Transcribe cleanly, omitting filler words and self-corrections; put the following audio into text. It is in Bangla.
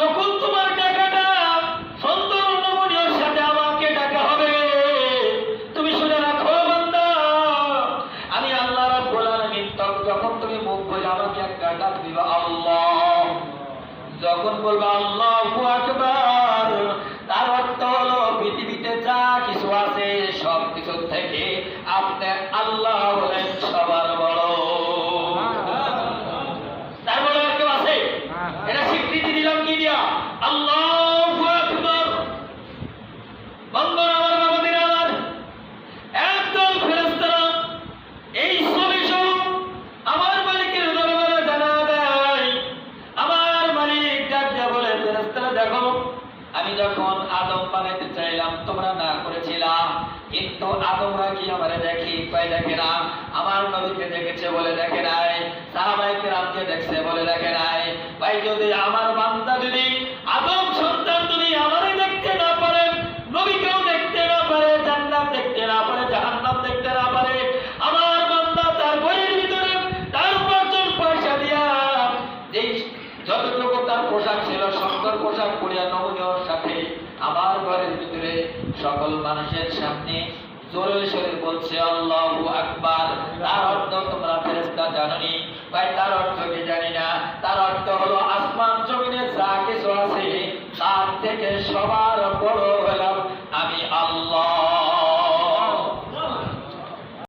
যখন তোমার টাকাটা সুন্দর নমনীয়র সাথে আমাকে টাকা হবে, তুমি শুনে রাখো বান্দা, আমি আল্লাহ রাব্বুল আলামিন যখন তুমি মুখ বলে আমাকে একটা ডাক দিবা আল্লাহ, যখন বলবা আল্লাহু আকবার, তার অর্থ হলো পৃথিবীতে যা কিছু আছে সব কিছু থেকে আপনি আল্লাহ হলেন সবার বড়। তার বড় আর কেউ আছে? এটা স্বীকৃতি দিলাম কি দিয়া? আল্লাহু আকবার। বন্ধুরা আমার, বাবাদিরা আমার, একদল ফেরেশতারা এই ছবি সহ আমার মালিকের দরবারে জানা দেয়। আমার মালিক ডাক দিয়া বলে, ফেরেশতারা দেখো, আমি যখন আদম বানাইতে চাইলাম তোমরা না করেছিলা, কিন্তু আদমরা কি আমারে দেখি? কয় দেখে না। আমার নবীকে দেখেছে বলে দেখে নাই, সাহাবায়ে কেরামকে দেখছে বলে দেখে নাই। ভাই, যদি আমার বান্দা যদি আদম সন্তান যদি আমারে দেখতে না পারে, নবীকেও দেখতে না পারে, জান্নাত দেখতে না পারে, জাহান্নাম দেখতে না পারে, আমার বান্দা তার বইয়ের ভিতরে তার উপার্জন পয়সা দিয়া যেই যতটুকু তার পোশাক ছিল সুন্দর পোশাক পরিয়া নমনীয়র সাথে আমার ঘরের ভিতরে সকল মানুষের সামনে জোরে সরে বলছে আল্লাহু আকবার। তার অর্থ তোমরা ফেরেশতা জানোনি? ভাই, তার অর্থ কি জানি না। তার অর্থ হলো আসমান জমিনে যা কিছু আছে তার থেকে সবার